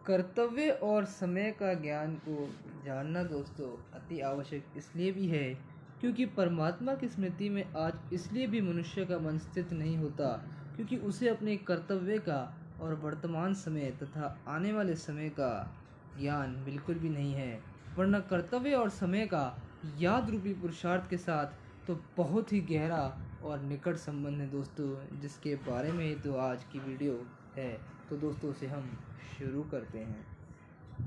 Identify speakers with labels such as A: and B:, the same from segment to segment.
A: कर्तव्य और समय का ज्ञान को जानना दोस्तों अति आवश्यक इसलिए भी है क्योंकि परमात्मा की स्मृति में आज इसलिए भी मनुष्य का मन स्थित नहीं होता क्योंकि उसे अपने कर्तव्य का और वर्तमान समय तथा आने वाले समय का ज्ञान बिल्कुल भी नहीं है। वरना कर्तव्य और समय का याद रूपी पुरुषार्थ के साथ तो बहुत ही गहरा और निकट संबंध है दोस्तों, जिसके बारे में ही तो आज की वीडियो है। तो दोस्तों उसे हम शुरू करते हैं।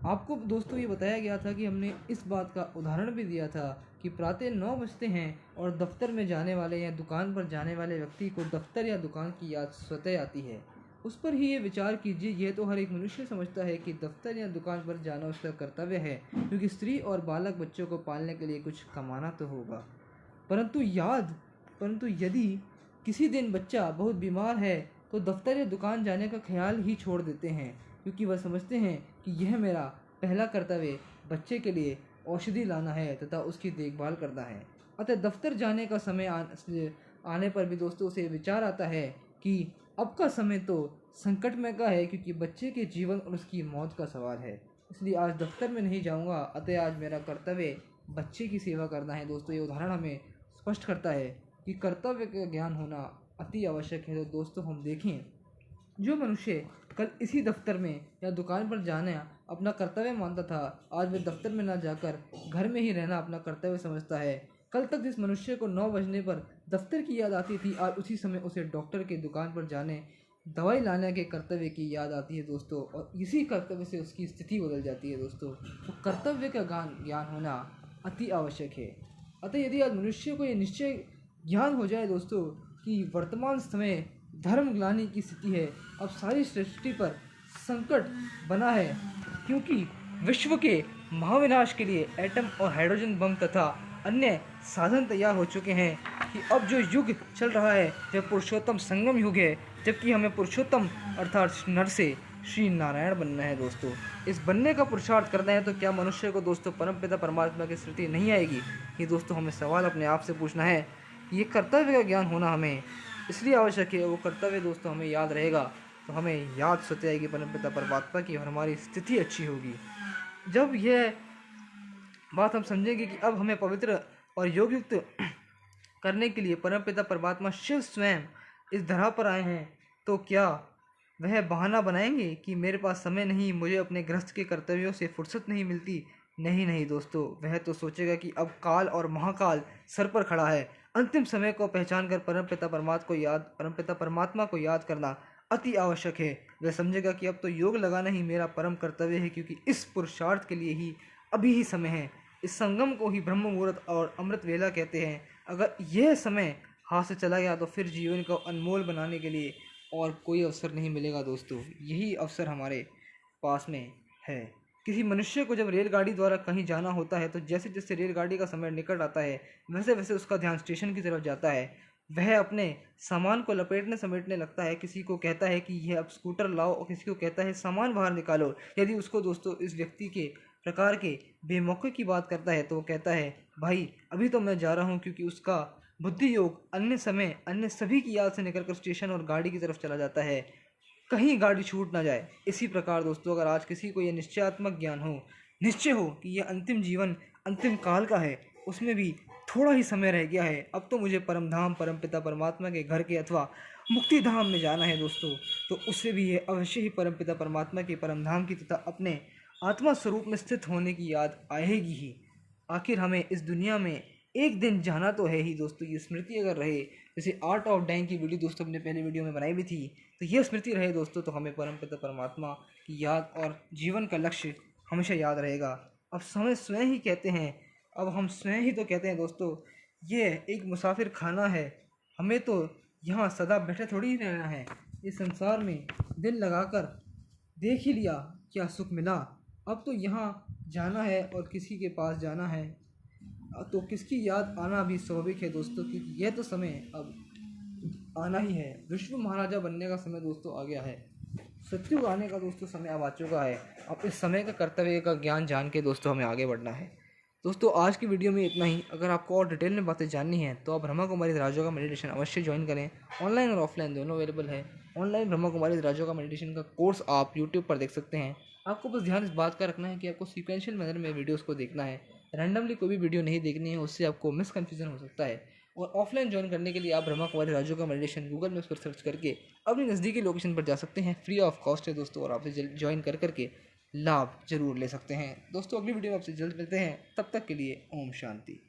A: आपको दोस्तों ये बताया गया था कि हमने इस बात का उदाहरण भी दिया था कि प्रातः 9 बजते हैं और दफ्तर में जाने वाले या दुकान पर जाने वाले व्यक्ति को दफ्तर या दुकान की याद स्वतः आती है। उस पर ही ये विचार कीजिए, यह तो हर एक मनुष्य समझता है कि दफ्तर या दुकान पर जाना उसका कर्तव्य है क्योंकि स्त्री और बालक बच्चों को पालने के लिए कुछ कमाना तो होगा। परंतु यदि किसी दिन बच्चा बहुत बीमार है तो दफ्तर या दुकान जाने का ख्याल ही छोड़ देते हैं क्योंकि वह समझते हैं कि यह मेरा पहला कर्तव्य बच्चे के लिए औषधि लाना है तथा उसकी देखभाल करना है। अतः दफ्तर जाने का समय आने पर भी दोस्तों उसे विचार आता है कि अब का समय तो संकटमय का है क्योंकि बच्चे के जीवन और उसकी मौत का सवाल है, इसलिए आज दफ्तर में नहीं जाऊंगा। अतः आज मेरा कर्तव्य बच्चे की सेवा करना है। दोस्तों ये उदाहरण हमें स्पष्ट करता है कि कर्तव्य का ज्ञान होना अति आवश्यक है। तो दोस्तों हम देखें, जो मनुष्य कल इसी दफ्तर में या दुकान पर जाना अपना कर्तव्य मानता था, आज वह दफ्तर में न जाकर घर में ही रहना अपना कर्तव्य समझता है। कल तक जिस मनुष्य को 9 बजने पर दफ्तर की याद आती थी, आज उसी समय उसे डॉक्टर के दुकान पर जाने दवाई लाने के कर्तव्य की याद आती है दोस्तों, और इसी कर्तव्य से उसकी स्थिति बदल जाती है दोस्तों। तो कर्तव्य का ज्ञान होना अति आवश्यक है। अतः यदि आज मनुष्य को ये निश्चय ज्ञान हो जाए दोस्तों कि वर्तमान समय धर्म ग्लानि की स्थिति है, अब सारी सृष्टि पर संकट बना है क्योंकि विश्व के महाविनाश के लिए एटम और हाइड्रोजन बम तथा अन्य साधन तैयार हो चुके हैं कि अब जो युग चल रहा है वह पुरुषोत्तम संगम युग है, जबकि हमें पुरुषोत्तम अर्थात नर से श्री नारायण बनना है दोस्तों। इस बनने का पुरुषार्थ करना है तो क्या मनुष्य को दोस्तों परमपिता परमात्मा की स्मृति नहीं आएगी? ये दोस्तों हमें सवाल अपने आप से पूछना है। ये कर्तव्य का ज्ञान होना हमें इसलिए आवश्यक है, वो कर्तव्य दोस्तों हमें याद रहेगा तो हमें याद स्वतः आएगी परमपिता परमात्मा की और हमारी स्थिति अच्छी होगी। जब यह बात हम समझेंगे कि अब हमें पवित्र और योग युक्त करने के लिए परमपिता परमात्मा शिव स्वयं इस धरा पर आए हैं, तो क्या वह बहाना बनाएंगे कि मेरे पास समय नहीं, मुझे अपने गृहस्थ के कर्तव्यों से फुर्सत नहीं मिलती? नहीं दोस्तों, वह तो सोचेगा कि अब काल और महाकाल सर पर खड़ा है। अंतिम समय को पहचान कर परमपिता परमात्मा को याद करना अति आवश्यक है। वह समझेगा कि अब तो योग लगाना ही मेरा परम कर्तव्य है क्योंकि इस पुरुषार्थ के लिए ही अभी ही समय है। इस संगम को ही ब्रह्म मुहूर्त और अमृत वेला कहते हैं। अगर यह समय हाथ से चला गया तो फिर जीवन को अनमोल बनाने के लिए और कोई अवसर नहीं मिलेगा दोस्तों। यही अवसर हमारे पास में है। किसी मनुष्य को जब रेलगाड़ी द्वारा कहीं जाना होता है तो जैसे जैसे रेलगाड़ी का समय निकट आता है वैसे वैसे उसका ध्यान स्टेशन की तरफ जाता है। वह अपने सामान को लपेटने समेटने लगता है। किसी को कहता है कि यह अब स्कूटर लाओ और किसी को कहता है सामान बाहर निकालो। यदि उसको दोस्तों इस व्यक्ति के प्रकार के बेमौके की बात करता है तो वो कहता है भाई अभी तो मैं जा रहा हूँ, क्योंकि उसका बुद्धि योग अन्य समय अन्य सभी की याद से निकलकर स्टेशन और गाड़ी की तरफ चला जाता है, कहीं गाड़ी छूट ना जाए। इसी प्रकार दोस्तों अगर आज किसी को यह निश्चयात्मक ज्ञान हो, निश्चय हो कि यह अंतिम जीवन अंतिम काल का है, उसमें भी थोड़ा ही समय रह गया है, अब तो मुझे परम धाम परमपिता परमात्मा के घर के अथवा मुक्ति धाम में जाना है दोस्तों, तो उससे भी यह अवश्य ही परमपिता परमात्मा के परम धाम की तथा अपने आत्मा स्वरूप में स्थित होने की याद आएगी ही। आखिर हमें इस दुनिया में एक दिन जाना तो है ही दोस्तों। ये स्मृति अगर रहे, जैसे आर्ट ऑफ डाइंग की वीडियो दोस्तों हमने पहले वीडियो में बनाई भी थी, तो यह स्मृति रहे दोस्तों तो हमें परमपिता परमात्मा की याद और जीवन का लक्ष्य हमेशा याद रहेगा। अब समय स्वयं ही कहते हैं, अब हम स्वयं ही तो कहते हैं दोस्तों, ये एक मुसाफिर खाना है, हमें तो यहाँ सदा बैठे थोड़ी ही रहना है। इस संसार में दिल लगाकर देख ही लिया क्या सुख मिला, अब तो यहाँ जाना है और किसी के पास जाना है, तो किसकी याद आना भी स्वाभाविक है दोस्तों, क्योंकि यह तो समय अब आना ही है। विश्व महाराजा बनने का समय दोस्तों आ गया है, सत्युग आने का दोस्तों समय अब आ चुका है। अब इस समय का कर्तव्य का ज्ञान जान के दोस्तों हमें आगे बढ़ना है। दोस्तों आज की वीडियो में इतना ही। अगर आपको और डिटेल में बातें जाननी है तो आप ब्रह्मा कुमारी राजयोग का मेडिटेशन अवश्य ज्वाइन करें। ऑनलाइन और ऑफलाइन दोनों अवेलेबल है। ऑनलाइन ब्रह्मा कुमारी राजयोग का मेडिटेशन का कोर्स आप यूट्यूब पर देख सकते हैं। आपको बस ध्यान इस बात का रखना है कि आपको सीक्वेंशियल मैनर में वीडियोस को देखना है, रैंडमली कोई भी वीडियो नहीं देखनी है, उससे आपको मिसकन्फ्यूजन हो सकता है। और ऑफलाइन ज्वाइन करने के लिए आप ब्रह्मा कुमारी राजू का मेडिटेशन गूगल मैप्स पर सर्च करके अपनी नज़दीकी लोकेशन पर जा सकते हैं। फ्री ऑफ कॉस्ट है दोस्तों, और आपसे ज्वाइन कर करके लाभ जरूर ले सकते हैं। दोस्तों अगली वीडियो में आपसे जल्द मिलते हैं, तब तक के लिए ओम शांति।